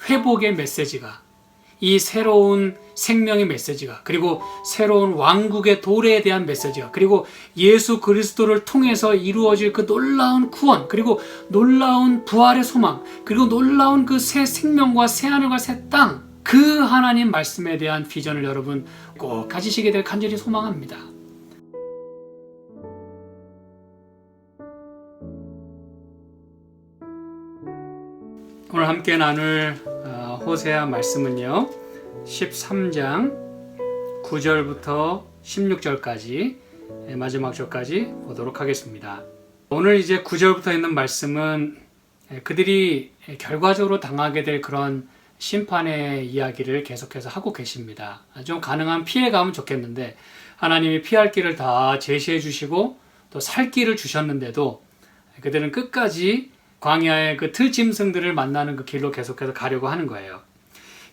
회복의 메시지가, 이 새로운 생명의 메시지가, 그리고 새로운 왕국의 도래에 대한 메시지가, 그리고 예수 그리스도를 통해서 이루어질 그 놀라운 구원, 그리고 놀라운 부활의 소망, 그리고 놀라운 그 새 생명과 새 하늘과 새 땅, 그 하나님 말씀에 대한 비전을 여러분 꼭 가지시게 될 간절히 소망합니다. 오늘 함께 나눌 호세아 말씀은요, 13장 9절부터 16절까지 마지막 절까지 보도록 하겠습니다. 오늘 이제 9절부터 있는 말씀은 그들이 결과적으로 당하게 될 그런 심판의 이야기를 계속해서 하고 계십니다. 좀 가능한 피해가면 좋겠는데 하나님이 피할 길을 다 제시해 주시고 또 살 길을 주셨는데도 그들은 끝까지 광야의 그 들짐승들을 만나는 그 길로 계속해서 가려고 하는 거예요.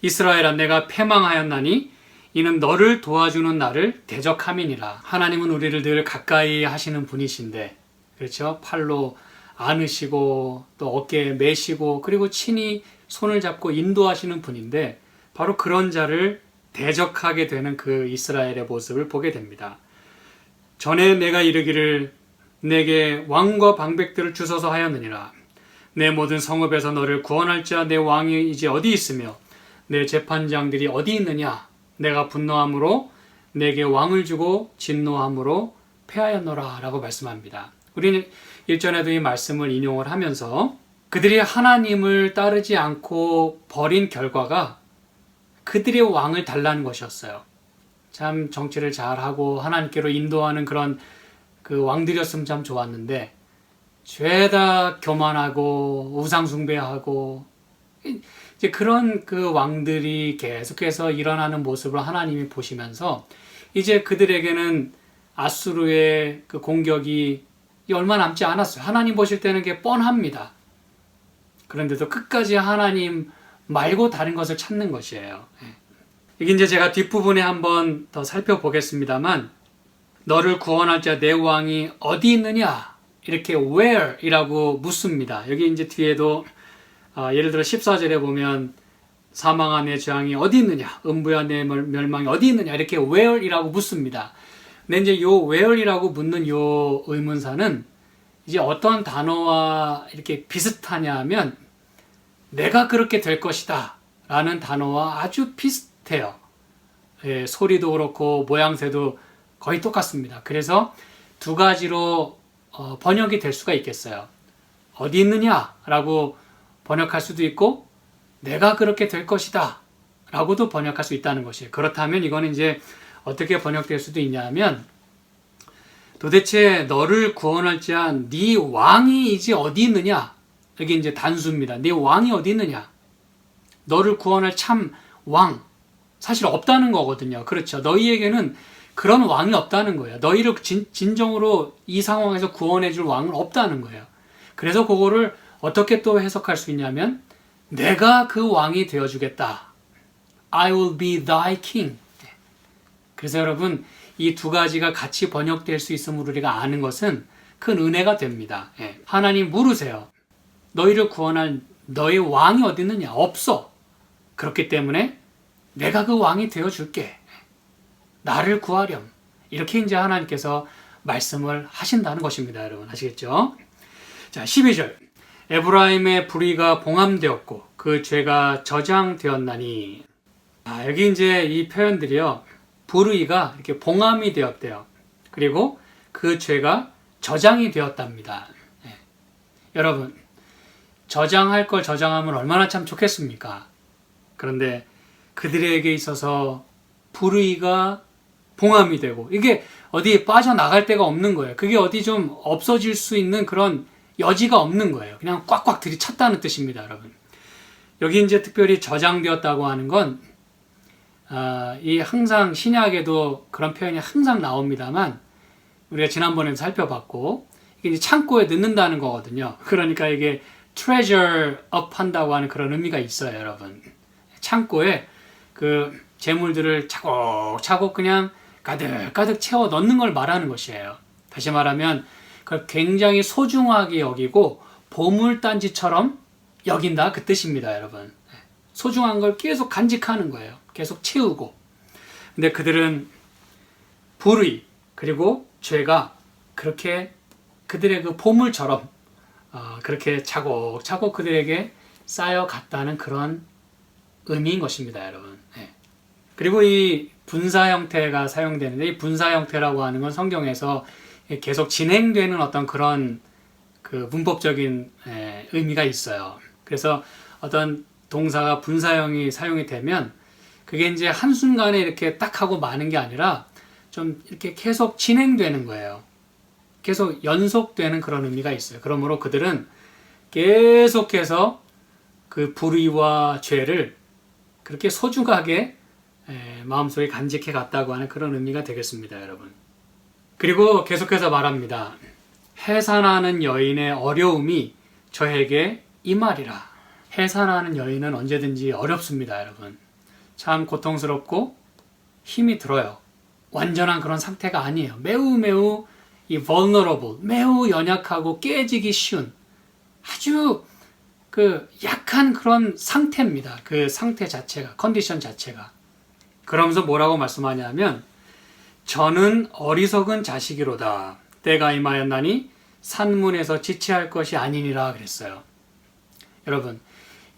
이스라엘아, 내가 패망하였나니 이는 너를 도와주는 나를 대적함이니라. 하나님은 우리를 늘 가까이 하시는 분이신데, 그렇죠? 팔로 안으시고 또 어깨에 메시고 그리고 친히 손을 잡고 인도하시는 분인데, 바로 그런 자를 대적하게 되는 그 이스라엘의 모습을 보게 됩니다. 전에 내가 이르기를 내게 왕과 방백들을 주소서 하였느니라. 내 모든 성읍에서 너를 구원할 자 내 왕이 이제 어디 있으며 내 재판장들이 어디 있느냐. 내가 분노함으로 내게 왕을 주고 진노함으로 패하였노라 라고 말씀합니다. 우리는 일전에도 이 말씀을 인용을 하면서 그들이 하나님을 따르지 않고 버린 결과가 그들의 왕을 달라는 것이었어요. 참 정치를 잘하고 하나님께로 인도하는 그런 그 왕들이었으면 참 좋았는데, 죄다 교만하고 우상숭배하고 이제 그런 그 왕들이 계속해서 일어나는 모습을 하나님이 보시면서 이제 그들에게는 아수르의 그 공격이 얼마 남지 않았어요. 하나님 보실 때는 그게 뻔합니다. 그런데도 끝까지 하나님 말고 다른 것을 찾는 것이에요. 이게 이제 제가 뒷부분에 한번 더 살펴보겠습니다만, 너를 구원할 자 내 왕이 어디 있느냐? 이렇게 where 이라고 묻습니다. 여기 이제 뒤에도 예를 들어 14절에 보면 사망한 내 재앙이 어디 있느냐, 음부야 내 멸망이 어디 있느냐, 이렇게 where 이라고 묻습니다. 근데 이제 요 where 이라고 묻는 요 의문사는 이제 어떤 단어와 이렇게 비슷하냐 하면 내가 그렇게 될 것이다 라는 단어와 아주 비슷해요. 예, 소리도 그렇고 모양새도 거의 똑같습니다. 그래서 두 가지로 번역이 될 수가 있겠어요. 어디 있느냐 라고 번역할 수도 있고 내가 그렇게 될 것이다 라고도 번역할 수 있다는 것이에요. 그렇다면 이거는 이제 어떻게 번역될 수도 있냐면, 도대체 너를 구원할 자 네 왕이 이제 어디 있느냐, 여기 이제 단수입니다. 네 왕이 어디 있느냐, 너를 구원할 참 왕 사실 없다는 거거든요. 그렇죠. 너희에게는 그런 왕이 없다는 거예요. 너희를 진정으로 이 상황에서 구원해 줄 왕은 없다는 거예요. 그래서 그거를 어떻게 또 해석할 수 있냐면 내가 그 왕이 되어주겠다. I will be thy king. 그래서 여러분, 이 두 가지가 같이 번역될 수 있음을 우리가 아는 것은 큰 은혜가 됩니다. 하나님 물으세요. 너희를 구원할 너의 왕이 어디 있느냐? 없어. 그렇기 때문에 내가 그 왕이 되어줄게. 나를 구하렴. 이렇게 이제 하나님께서 말씀을 하신다는 것입니다. 여러분 아시겠죠? 자, 12절. 에브라임의 불의가 봉함되었고 그 죄가 저장되었나니. 여기 이제 이 표현들이요, 불의가 이렇게 봉함이 되었대요. 그리고 그 죄가 저장이 되었답니다. 여러분, 저장할 걸 저장하면 얼마나 참 좋겠습니까? 그런데 그들에게 있어서 불의가 봉함이 되고 이게 어디 빠져나갈 데가 없는 거예요. 그게 어디 좀 없어질 수 있는 그런 여지가 없는 거예요. 그냥 꽉꽉 들이찼다는 뜻입니다, 여러분. 여기 이제 특별히 저장되었다고 하는 건 이 항상 신약에도 그런 표현이 항상 나옵니다만 우리가 지난번에 살펴봤고 이게 이제 창고에 넣는다는 거거든요. 그러니까 이게 treasure up 한다고 하는 그런 의미가 있어요, 여러분. 창고에 그 재물들을 차곡차곡 그냥 가득가득 채워 넣는 걸 말하는 것이에요. 다시 말하면 그걸 굉장히 소중하게 여기고 보물단지처럼 여긴다, 그 뜻입니다, 여러분. 소중한 걸 계속 간직하는 거예요. 계속 채우고. 근데 그들은 불의 그리고 죄가 그렇게 그들의 그 보물처럼 그렇게 차곡차곡 그들에게 쌓여갔다는 그런 의미인 것입니다, 여러분. 네. 그리고 이 분사 형태가 사용되는데, 이 분사 형태라고 하는 건 성경에서 계속 진행되는 어떤 그런 그 문법적인 의미가 있어요. 그래서 어떤 동사가 분사형이 사용이 되면 그게 이제 한순간에 이렇게 딱 하고 마는 게 아니라 좀 이렇게 계속 진행되는 거예요. 계속 연속되는 그런 의미가 있어요. 그러므로 그들은 계속해서 그 불의와 죄를 그렇게 소중하게 마음속에 간직해 갔다고 하는 그런 의미가 되겠습니다, 여러분. 그리고 계속해서 말합니다. 해산하는 여인의 어려움이 저에게 임하리라. 해산하는 여인은 언제든지 어렵습니다, 여러분. 참 고통스럽고 힘이 들어요. 완전한 그런 상태가 아니에요. 매우 이 vulnerable, 매우 연약하고 깨지기 쉬운 아주 그 약한 그런 상태입니다. 그 상태 자체가, 컨디션 자체가. 그러면서 뭐라고 말씀하냐면 저는 어리석은 자식이로다. 때가 임하였나니 산문에서 지체할 것이 아니니라 그랬어요. 여러분,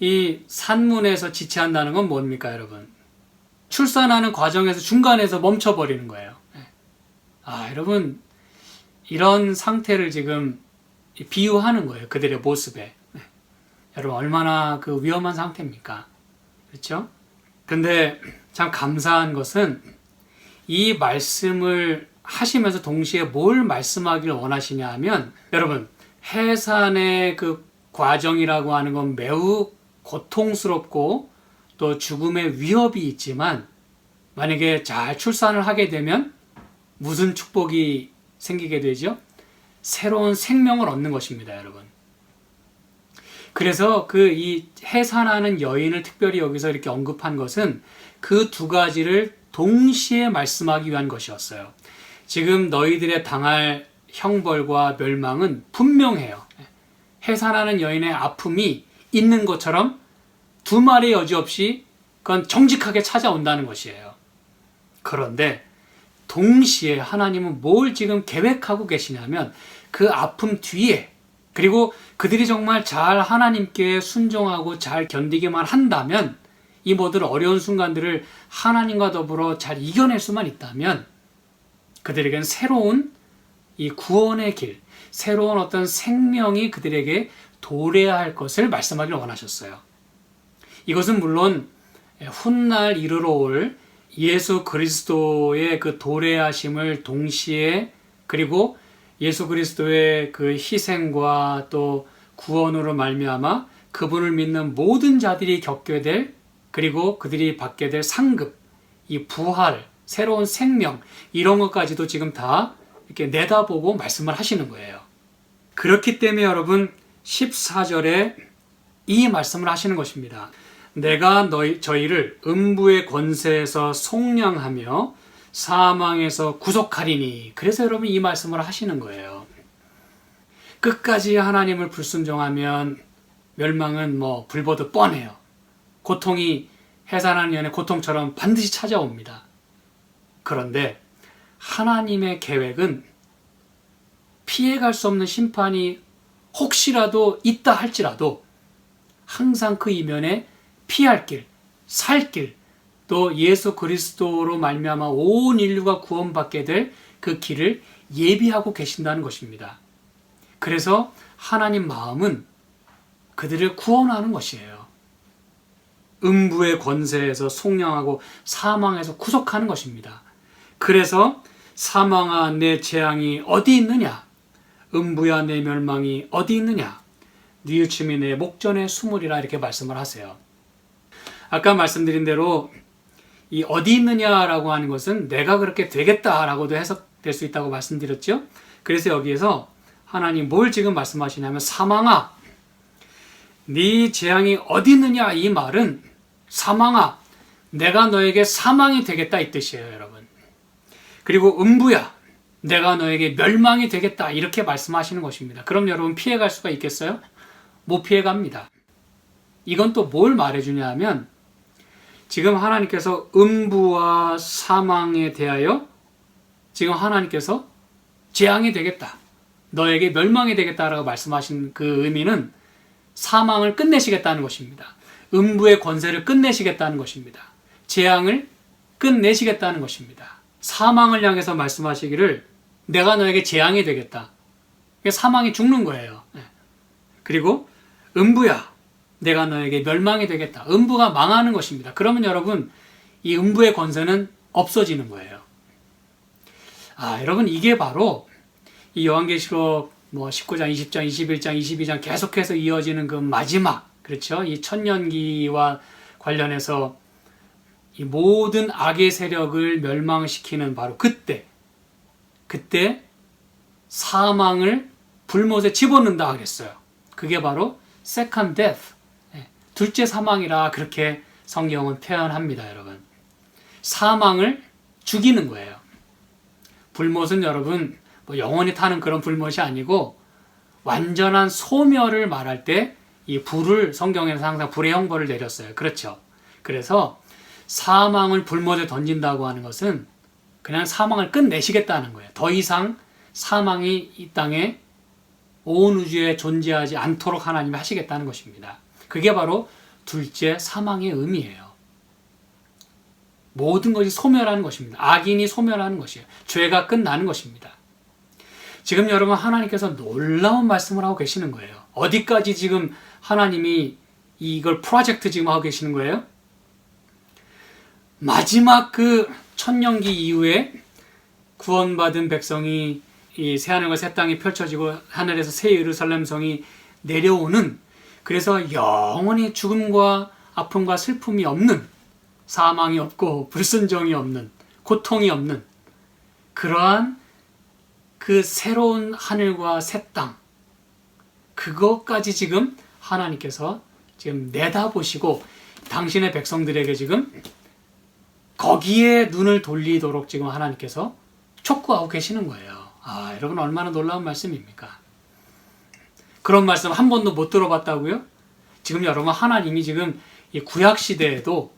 이 산문에서 지체한다는 건 뭡니까, 여러분? 출산하는 과정에서 중간에서 멈춰버리는 거예요. 여러분, 이런 상태를 지금 비유하는 거예요. 그들의 모습에. 여러분, 얼마나 그 위험한 상태입니까? 그렇죠? 근데 참 감사한 것은 이 말씀을 하시면서 동시에 뭘 말씀하기를 원하시냐 하면, 여러분, 해산의 그 과정이라고 하는 건 매우 고통스럽고 또 죽음의 위협이 있지만 만약에 잘 출산을 하게 되면 무슨 축복이 생기게 되죠? 새로운 생명을 얻는 것입니다, 여러분. 그래서 이 해산하는 여인을 특별히 여기서 이렇게 언급한 것은 그 두 가지를 동시에 말씀하기 위한 것이었어요. 지금 너희들의 당할 형벌과 멸망은 분명해요. 해산하는 여인의 아픔이 있는 것처럼 두 말의 여지 없이 그건 정직하게 찾아온다는 것이에요. 그런데 동시에 하나님은 뭘 지금 계획하고 계시냐면 그 아픔 뒤에, 그리고 그들이 정말 잘 하나님께 순종하고 잘 견디기만 한다면, 이 모든 어려운 순간들을 하나님과 더불어 잘 이겨낼 수만 있다면 그들에겐 새로운 이 구원의 길, 새로운 어떤 생명이 그들에게 도래할 것을 말씀하기를 원하셨어요. 이것은 물론 훗날 이르러 올 예수 그리스도의 그 도래하심을 동시에, 그리고 예수 그리스도의 그 희생과 또 구원으로 말미암아 그분을 믿는 모든 자들이 겪게 될, 그리고 그들이 받게 될 상급, 이 부활, 새로운 생명, 이런 것까지도 지금 다 이렇게 내다보고 말씀을 하시는 거예요. 그렇기 때문에 여러분 14절에 이 말씀을 하시는 것입니다. 내가 저희를 음부의 권세에서 속량하며 사망에서 구속하리니. 그래서 여러분 이 말씀을 하시는 거예요. 끝까지 하나님을 불순종하면 멸망은 불보듯 뻔해요. 고통이 해산하는 연의 고통처럼 반드시 찾아옵니다. 그런데 하나님의 계획은 피해갈 수 없는 심판이 혹시라도 있다 할지라도 항상 그 이면에 피할 길, 살 길, 또 예수 그리스도로 말미암아 온 인류가 구원받게 될 그 길을 예비하고 계신다는 것입니다. 그래서 하나님 마음은 그들을 구원하는 것이에요. 음부의 권세에서 속량하고 사망에서 구속하는 것입니다. 그래서 사망아 내 재앙이 어디 있느냐? 음부야 내 멸망이 어디 있느냐? 뉘우침이 내 목전에 숨으리라. 이렇게 말씀을 하세요. 아까 말씀드린 대로 이 어디 있느냐라고 하는 것은 내가 그렇게 되겠다라고도 해석될 수 있다고 말씀드렸죠. 그래서 여기에서 하나님 뭘 지금 말씀하시냐면 사망아 네 재앙이 어디 있느냐, 이 말은 사망아 내가 너에게 사망이 되겠다 이 뜻이에요, 여러분. 그리고 음부야 내가 너에게 멸망이 되겠다 이렇게 말씀하시는 것입니다. 그럼 여러분 피해갈 수가 있겠어요? 못 피해갑니다. 이건 또 뭘 말해주냐 하면 지금 하나님께서 음부와 사망에 대하여 지금 하나님께서 재앙이 되겠다, 너에게 멸망이 되겠다라고 말씀하신 그 의미는 사망을 끝내시겠다는 것입니다. 음부의 권세를 끝내시겠다는 것입니다. 재앙을 끝내시겠다는 것입니다. 사망을 향해서 말씀하시기를 내가 너에게 재앙이 되겠다. 사망이 죽는 거예요. 그리고 음부야, 내가 너에게 멸망이 되겠다. 음부가 망하는 것입니다. 그러면 여러분, 이 음부의 권세는 없어지는 거예요. 여러분, 이게 바로 이 요한계시록 19장, 20장, 21장, 22장 계속해서 이어지는 그 마지막, 그렇죠? 이 천년기와 관련해서 이 모든 악의 세력을 멸망시키는 바로 그때 사망을 불못에 집어넣는다 그랬어요. 그게 바로 second death, 둘째 사망이라 그렇게 성경은 표현합니다. 여러분, 사망을 죽이는 거예요. 불못은 여러분 영원히 타는 그런 불못이 아니고 완전한 소멸을 말할 때 이 불을 성경에서 항상 불의 형벌을 내렸어요. 그렇죠? 그래서 사망을 불못에 던진다고 하는 것은 그냥 사망을 끝내시겠다는 거예요. 더 이상 사망이 이 땅에 온 우주에 존재하지 않도록 하나님이 하시겠다는 것입니다. 그게 바로 둘째 사망의 의미예요. 모든 것이 소멸하는 것입니다. 악인이 소멸하는 것이에요. 죄가 끝나는 것입니다. 지금 여러분, 하나님께서 놀라운 말씀을 하고 계시는 거예요. 어디까지 지금 하나님이 이걸 프로젝트 지금 하고 계시는 거예요? 마지막 그 천년기 이후에 구원받은 백성이 이 새하늘과 새 땅이 펼쳐지고 하늘에서 새 예루살렘 성이 내려오는, 그래서 영원히 죽음과 아픔과 슬픔이 없는, 사망이 없고 불순종이 없는, 고통이 없는 그러한 그 새로운 하늘과 새 땅, 그것까지 지금 하나님께서 지금 내다보시고 당신의 백성들에게 지금 거기에 눈을 돌리도록 지금 하나님께서 촉구하고 계시는 거예요. 여러분, 얼마나 놀라운 말씀입니까? 그런 말씀 한 번도 못 들어봤다고요? 지금 여러분, 하나님이 지금 이 구약 시대에도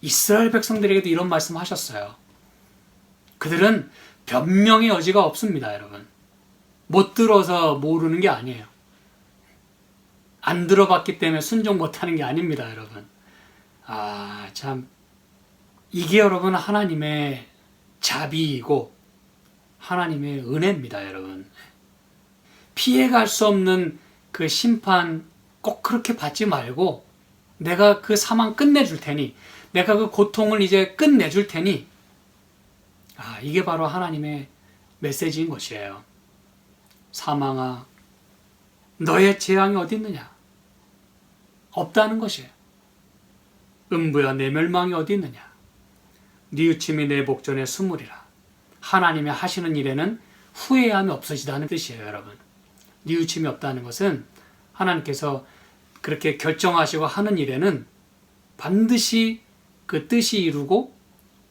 이스라엘 백성들에게도 이런 말씀 하셨어요. 그들은 변명의 여지가 없습니다. 여러분, 못 들어서 모르는 게 아니에요. 안 들어봤기 때문에 순종 못하는 게 아닙니다. 여러분, 참 이게 여러분 하나님의 자비이고 하나님의 은혜입니다. 여러분, 피해갈 수 없는 그 심판 꼭 그렇게 받지 말고 내가 그 사망 끝내줄 테니, 내가 그 고통을 이제 끝내줄 테니, 이게 바로 하나님의 메시지인 것이에요. 사망아, 너의 재앙이 어디 있느냐? 없다는 것이에요. 음부야, 내 멸망이 어디 있느냐? 뉘우침이 내 목전에 스물이라. 하나님이 하시는 일에는 후회함이 없어지다는 뜻이에요. 여러분, 뉘우침이 없다는 것은 하나님께서 그렇게 결정하시고 하는 일에는 반드시 그 뜻이 이루고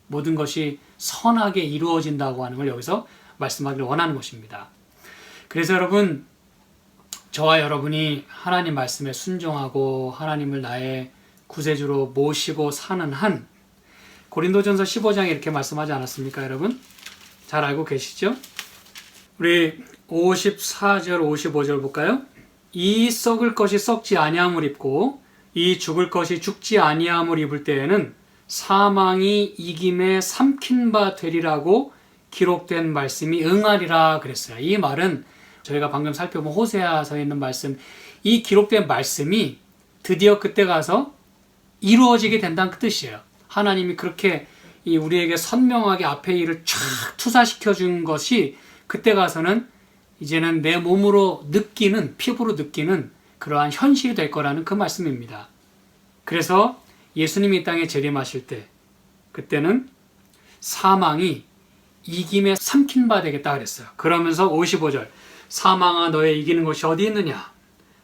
모든 것이 선하게 이루어진다고 하는 걸 여기서 말씀하기를 원하는 것입니다. 그래서 여러분, 저와 여러분이 하나님 말씀에 순종하고 하나님을 나의 구세주로 모시고 사는 한, 고린도전서 15장에 이렇게 말씀하지 않았습니까? 여러분, 잘 알고 계시죠? 우리 54절 55절 볼까요? 이 썩을 것이 썩지 아니함을 입고 이 죽을 것이 죽지 아니함을 입을 때에는 사망이 이김에 삼킨 바 되리라고 기록된 말씀이 응하리라 그랬어요. 이 말은 저희가 방금 살펴본 호세아서에 있는 말씀, 이 기록된 말씀이 드디어 그때 가서 이루어지게 된다는 그 뜻이에요. 하나님이 그렇게 우리에게 선명하게 앞에 일을 쫙 투사시켜 준 것이 그때 가서는 이제는 내 몸으로 느끼는, 피부로 느끼는 그러한 현실이 될 거라는 그 말씀입니다. 그래서 예수님이 이 땅에 재림하실 때, 그때는 사망이 이김에 삼킨 바 되겠다 그랬어요. 그러면서 55절, 사망아 너의 이기는 것이 어디 있느냐?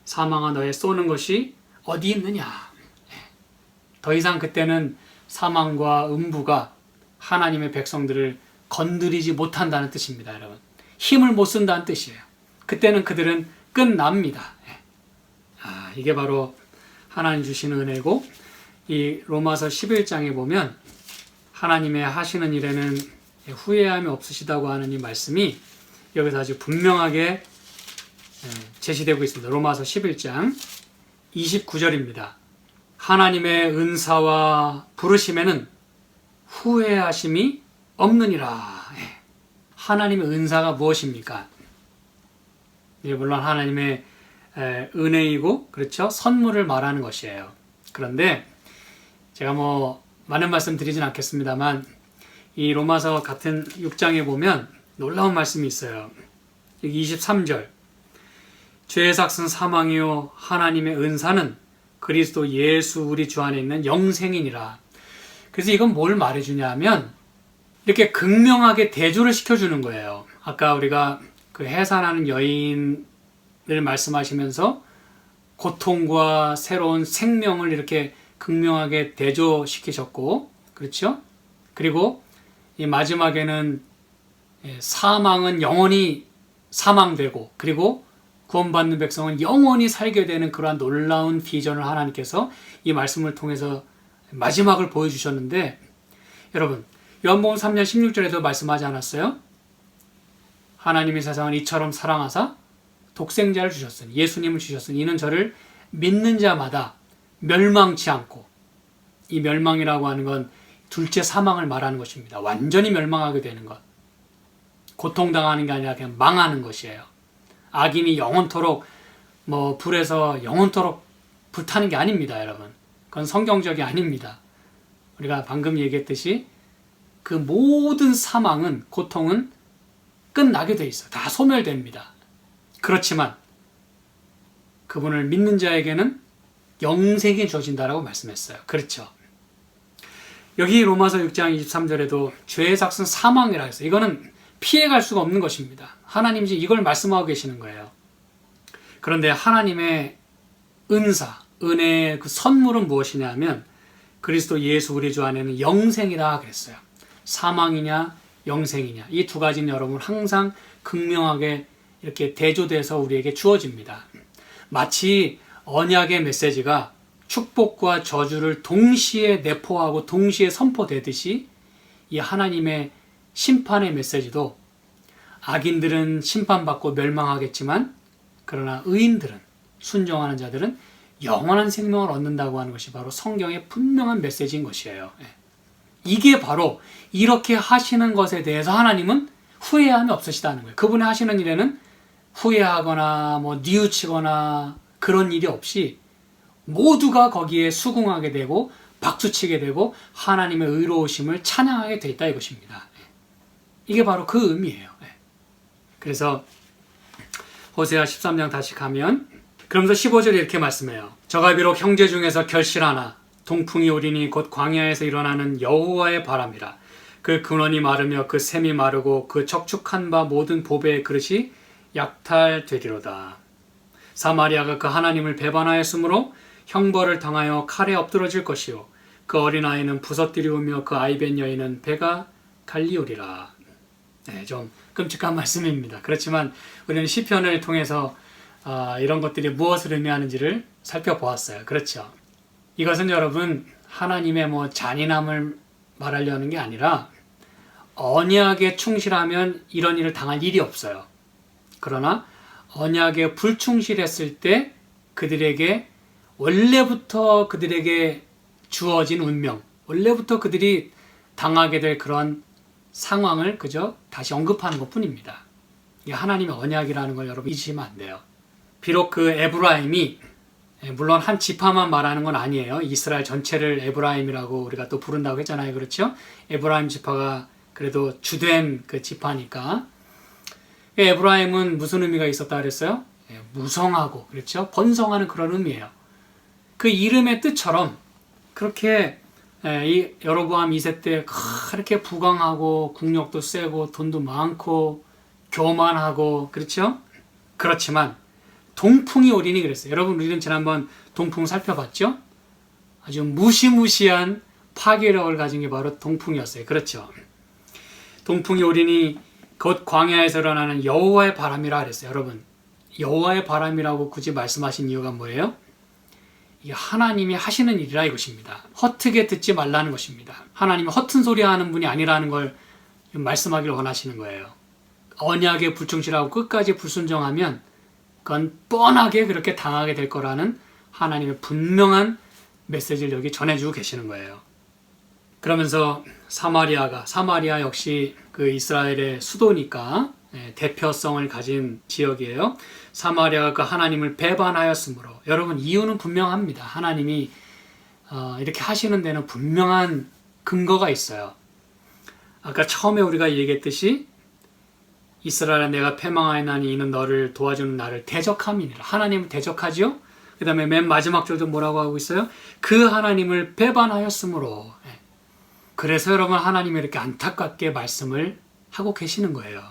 사망아 너의 쏘는 것이 어디 있느냐? 더 이상 그때는 사망과 음부가 하나님의 백성들을 건드리지 못한다는 뜻입니다. 여러분, 힘을 못 쓴다는 뜻이에요. 그때는 그들은 끝납니다. 이게 바로 하나님 주시는 은혜고, 이 로마서 11장에 보면 하나님의 하시는 일에는 후회함이 없으시다고 하는 이 말씀이 여기서 아주 분명하게 제시되고 있습니다. 로마서 11장 29절입니다. 하나님의 은사와 부르심에는 후회하심이 없느니라. 하나님의 은사가 무엇입니까? 물론 하나님의 은혜이고, 그렇죠? 선물을 말하는 것이에요. 그런데 제가 많은 말씀 드리진 않겠습니다만, 이 로마서 같은 6장에 보면 놀라운 말씀이 있어요. 여기 23절. 죄의 삭은 사망이요 하나님의 은사는 그리스도 예수 우리 주 안에 있는 영생이니라. 그래서 이건 뭘 말해주냐면 이렇게 극명하게 대조를 시켜주는 거예요. 아까 우리가 그 해산하는 여인을 말씀하시면서 고통과 새로운 생명을 이렇게 극명하게 대조시키셨고, 그렇죠? 그리고 이 마지막에는 사망은 영원히 사망되고, 그리고 구원받는 백성은 영원히 살게 되는 그러한 놀라운 비전을 하나님께서 이 말씀을 통해서 마지막을 보여주셨는데, 여러분 요한복음 3장 16절에도 말씀하지 않았어요? 하나님이 세상을 이처럼 사랑하사 독생자를 주셨으니, 예수님을 주셨으니 이는 저를 믿는 자마다 멸망치 않고, 이 멸망이라고 하는 건 둘째 사망을 말하는 것입니다. 완전히 멸망하게 되는 것, 고통당하는 게 아니라 그냥 망하는 것이에요. 악인이 영원토록 불에서 영원토록 불타는 게 아닙니다, 여러분. 그건 성경적이 아닙니다. 우리가 방금 얘기했듯이 그 모든 사망은, 고통은 끝나게 돼 있어요. 다 소멸됩니다. 그렇지만 그분을 믿는 자에게는 영생이 주어진다라고 말씀했어요. 그렇죠? 여기 로마서 6장 23절에도 죄의 삭은 사망이라 했어요. 이거는 피해갈 수가 없는 것입니다. 하나님이 이걸 말씀하고 계시는 거예요. 그런데 하나님의 은사, 은혜의 그 선물은 무엇이냐면 그리스도 예수 우리 주 안에는 영생이라 그랬어요. 사망이냐 영생이냐, 이 두 가지는 여러분 항상 극명하게 이렇게 대조돼서 우리에게 주어집니다. 마치 언약의 메시지가 축복과 저주를 동시에 내포하고 동시에 선포되듯이 이 하나님의 심판의 메시지도 악인들은 심판받고 멸망하겠지만, 그러나 의인들은, 순종하는 자들은 영원한 생명을 얻는다고 하는 것이 바로 성경의 분명한 메시지인 것이에요. 이게 바로 이렇게 하시는 것에 대해서 하나님은 후회함이 없으시다는 거예요. 그분의 하시는 일에는 후회하거나 뉘우치거나 그런 일이 없이 모두가 거기에 수긍하게 되고 박수치게 되고 하나님의 의로우심을 찬양하게 돼 있다 이것입니다. 이게 바로 그 의미예요. 그래서 호세아 13장 다시 가면, 그러면서 15절에 이렇게 말씀해요. 저가 비록 형제 중에서 결실하나 동풍이 오리니 곧 광야에서 일어나는 여호와의 바람이라. 그 근원이 마르며 그 샘이 마르고 그 적축한 바 모든 보배의 그릇이 약탈되리로다. 사마리아가 그 하나님을 배반하였으므로 형벌을 당하여 칼에 엎드러질 것이요 그 어린아이는 부서뜨리우며 그 아이벤 여인은 배가 갈리오리라. 좀 끔찍한 말씀입니다. 그렇지만 우리는 시편을 통해서 이런 것들이 무엇을 의미하는지를 살펴보았어요. 그렇죠? 이것은 여러분 하나님의 잔인함을 말하려는 게 아니라 언약에 충실하면 이런 일을 당할 일이 없어요. 그러나 언약에 불충실했을 때 그들에게 원래부터 그들에게 주어진 운명, 원래부터 그들이 당하게 될 그런 상황을 그저 다시 언급하는 것 뿐입니다. 이게 하나님의 언약이라는 걸 여러분 잊으시면 안 돼요. 비록 그 에브라임이 물론 한 지파만 말하는 건 아니에요. 이스라엘 전체를 에브라임이라고 우리가 또 부른다고 했잖아요. 그렇죠? 에브라임 지파가 그래도 주된 그 지파니까. 에브라임은 무슨 의미가 있었다 그랬어요? 무성하고, 그렇죠? 번성하는 그런 의미예요. 그 이름의 뜻처럼 그렇게 이 여로보암 2세 때 그렇게 부강하고 국력도 세고 돈도 많고 교만하고, 그렇죠? 그렇지만 동풍이 오리니 그랬어요. 여러분 우리는 지난번 동풍 살펴봤죠? 아주 무시무시한 파괴력을 가진 게 바로 동풍이었어요. 그렇죠? 동풍이 오리니 곧 광야에서 일어나는 여호와의 바람이라 그랬어요. 여러분 여호와의 바람이라고 굳이 말씀하신 이유가 뭐예요? 이게 하나님이 하시는 일이라 이것입니다. 헛되게 듣지 말라는 것입니다. 하나님이 허튼 소리 하는 분이 아니라는 걸 말씀하기를 원하시는 거예요. 언약에 불충실하고 끝까지 불순종하면 그건 뻔하게 그렇게 당하게 될 거라는 하나님의 분명한 메시지를 여기 전해주고 계시는 거예요. 그러면서 사마리아 역시 그 이스라엘의 수도니까 대표성을 가진 지역이에요. 사마리아가 그 하나님을 배반하였으므로, 여러분 이유는 분명합니다. 하나님이 이렇게 하시는 데는 분명한 근거가 있어요. 아까 처음에 우리가 얘기했듯이 이스라엘아 내가 패망하였나니 이는 너를 도와주는 나를 대적함이니라. 하나님을 대적하지요. 그 다음에 맨 마지막 절도 뭐라고 하고 있어요? 그 하나님을 배반하였으므로. 그래서 여러분 하나님이 이렇게 안타깝게 말씀을 하고 계시는 거예요.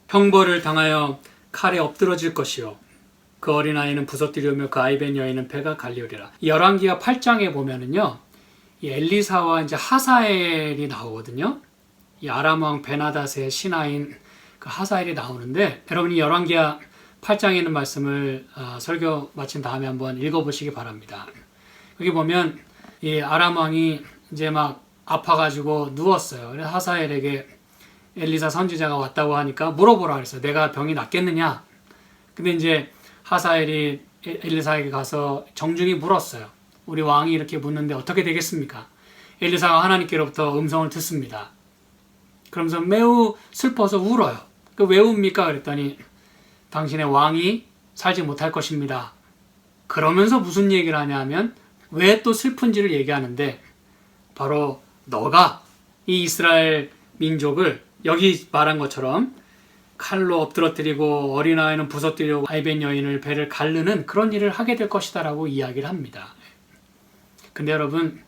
형벌을 당하여 칼에 엎드러질 것이요 그 어린아이는 부서뜨리며 그 아이벤 여인은 배가 갈리우리라. 열왕기하 8장에 보면은요, 이 엘리사와 이제 하사엘이 나오거든요. 이 아람 왕 베나닷의 신하인 그 하사엘이 나오는데, 여러분이 열왕기하 8장에 있는 말씀을 설교 마친 다음에 한번 읽어보시기 바랍니다. 여기 보면 이 아람 왕이 이제 막 아파가지고 누웠어요. 그래서 하사엘에게 엘리사 선지자가 왔다고 하니까 물어보라 그랬어요. 내가 병이 낫겠느냐? 근데 이제 하사엘이 엘리사에게 가서 정중히 물었어요. 우리 왕이 이렇게 묻는데 어떻게 되겠습니까? 엘리사가 하나님께로부터 음성을 듣습니다. 그러면서 매우 슬퍼서 울어요. 왜 웁니까? 그랬더니 당신의 왕이 살지 못할 것입니다. 그러면서 무슨 얘기를 하냐면 왜 또 슬픈지를 얘기하는데, 바로 너가 이 이스라엘 민족을 여기 말한 것처럼 칼로 엎드러뜨리고 어린아이는 부서뜨리고 아이벤 여인을 배를 가르는 그런 일을 하게 될 것이다 라고 이야기를 합니다. 근데 여러분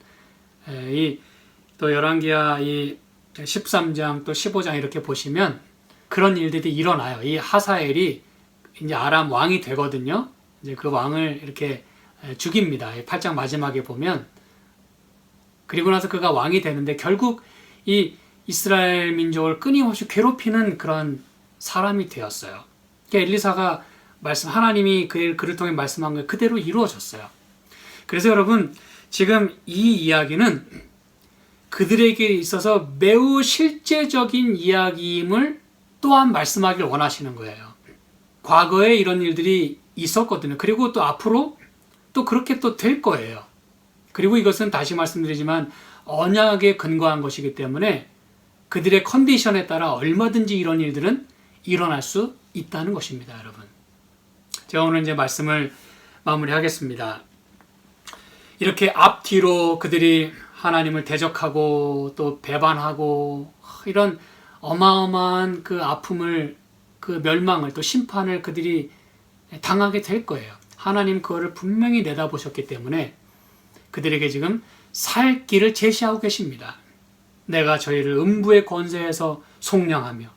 또 열왕기하 이 13장 또 15장 이렇게 보시면 그런 일들이 일어나요. 이 하사엘이 이제 아람 왕이 되거든요. 이제 그 왕을 이렇게 죽입니다. 8장 마지막에 보면. 그리고 나서 그가 왕이 되는데 결국 이 이스라엘 민족을 끊임없이 괴롭히는 그런 사람이 되었어요. 그러니까 엘리사가 하나님이 그를 통해 말씀한 게 그대로 이루어졌어요. 그래서 여러분 지금 이 이야기는 그들에게 있어서 매우 실제적인 이야기임을 또한 말씀하길 원하시는 거예요. 과거에 이런 일들이 있었거든요. 그리고 또 앞으로 또 그렇게 또 될 거예요. 그리고 이것은 다시 말씀드리지만 언약에 근거한 것이기 때문에 그들의 컨디션에 따라 얼마든지 이런 일들은 일어날 수 있다는 것입니다, 여러분. 제가 오늘 이제 말씀을 마무리하겠습니다. 이렇게 앞뒤로 그들이 하나님을 대적하고 또 배반하고 이런 어마어마한 그 아픔을, 그 멸망을, 또 심판을 그들이 당하게 될 거예요. 하나님 그거를 분명히 내다보셨기 때문에 그들에게 지금 살 길을 제시하고 계십니다. 내가 저희를 음부의 권세에서 속량하며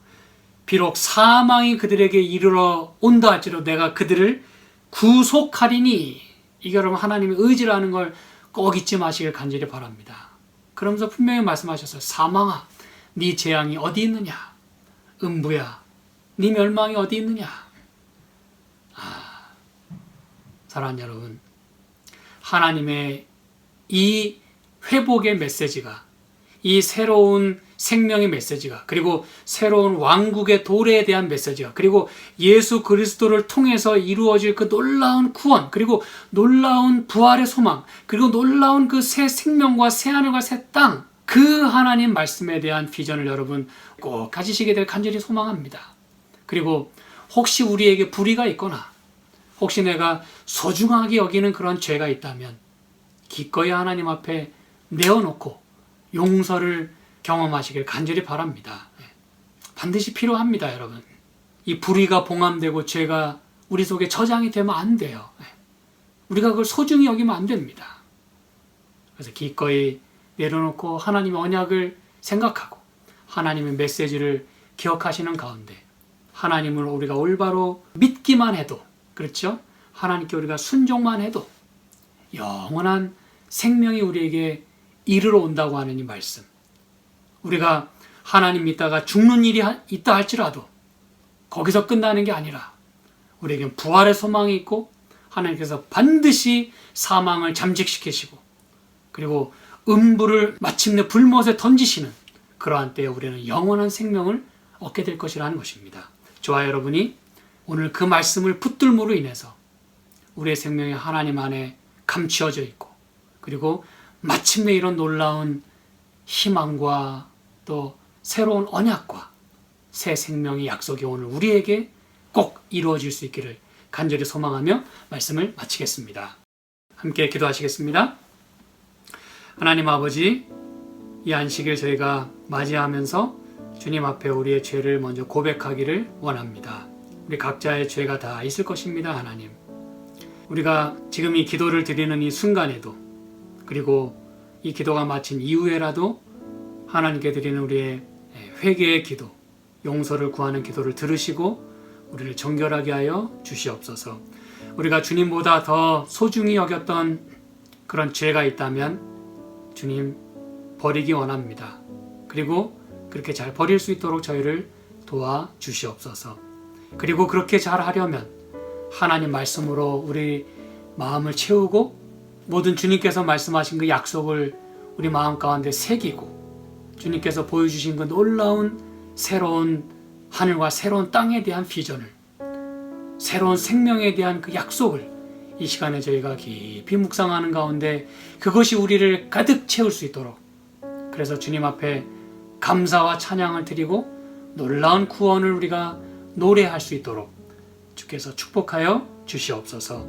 비록 사망이 그들에게 이르러 온다 할지라도 내가 그들을 구속하리니, 이게 여러분 하나님의 의지라는 걸 꼭 잊지 마시길 간절히 바랍니다. 그러면서 분명히 말씀하셨어요. 사망아, 네 재앙이 어디 있느냐? 음부야, 네 멸망이 어디 있느냐? 사랑하는 여러분, 하나님의 이 회복의 메시지가, 이 새로운 생명의 메시지가, 그리고 새로운 왕국의 도래에 대한 메시지가, 그리고 예수 그리스도를 통해서 이루어질 그 놀라운 구원, 그리고 놀라운 부활의 소망, 그리고 놀라운 그 새 생명과 새 하늘과 새 땅, 그 하나님 말씀에 대한 비전을 여러분 꼭 가지시게 될 간절히 소망합니다. 그리고 혹시 우리에게 불의가 있거나 혹시 내가 소중하게 여기는 그런 죄가 있다면 기꺼이 하나님 앞에 내어놓고 용서를 경험하시길 간절히 바랍니다. 반드시 필요합니다, 여러분. 이 불의가 봉함되고 죄가 우리 속에 저장이 되면 안 돼요. 우리가 그걸 소중히 여기면 안 됩니다. 그래서 기꺼이 내려놓고 하나님의 언약을 생각하고 하나님의 메시지를 기억하시는 가운데 하나님을 우리가 올바로 믿기만 해도, 그렇죠? 하나님께 우리가 순종만 해도 영원한 생명이 우리에게 이르러 온다고 하는 이 말씀, 우리가 하나님 믿다가 죽는 일이 있다 할지라도 거기서 끝나는 게 아니라 우리에겐 부활의 소망이 있고 하나님께서 반드시 사망을 잠식시키시고 그리고 음부를 마침내 불못에 던지시는 그러한 때에 우리는 영원한 생명을 얻게 될 것이라는 것입니다. 저와 여러분이 오늘 그 말씀을 붙들므로 인해서 우리의 생명이 하나님 안에 감추어져 있고 그리고 마침내 이런 놀라운 희망과 또 새로운 언약과 새 생명의 약속이 오늘 우리에게 꼭 이루어질 수 있기를 간절히 소망하며 말씀을 마치겠습니다. 함께 기도하시겠습니다. 하나님 아버지, 이 안식일 저희가 맞이하면서 주님 앞에 우리의 죄를 먼저 고백하기를 원합니다. 우리 각자의 죄가 다 있을 것입니다. 하나님, 우리가 지금 이 기도를 드리는 이 순간에도 그리고 이 기도가 마친 이후에라도 하나님께 드리는 우리의 회개의 기도, 용서를 구하는 기도를 들으시고 우리를 정결하게 하여 주시옵소서. 우리가 주님보다 더 소중히 여겼던 그런 죄가 있다면 주님 버리기 원합니다. 그리고 그렇게 잘 버릴 수 있도록 저희를 도와주시옵소서. 그리고 그렇게 잘 하려면 하나님 말씀으로 우리 마음을 채우고 모든 주님께서 말씀하신 그 약속을 우리 마음 가운데 새기고 주님께서 보여주신 그 놀라운 새로운 하늘과 새로운 땅에 대한 비전을, 새로운 생명에 대한 그 약속을 이 시간에 저희가 깊이 묵상하는 가운데 그것이 우리를 가득 채울 수 있도록, 그래서 주님 앞에 감사와 찬양을 드리고 놀라운 구원을 우리가 노래할 수 있도록 주께서 축복하여 주시옵소서.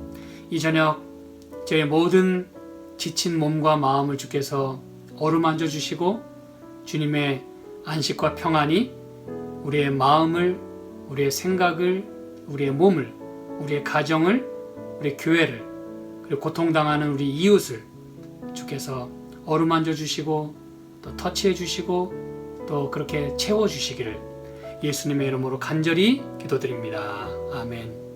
이 저녁 저의 모든 지친 몸과 마음을 주께서 어루만져 주시고 주님의 안식과 평안이 우리의 마음을, 우리의 생각을, 우리의 몸을, 우리의 가정을, 우리 교회를, 그리고 고통당하는 우리 이웃을 주께서 어루만져 주시고 또 터치해 주시고 또 그렇게 채워 주시기를 예수님의 이름으로 간절히 기도드립니다. 아멘.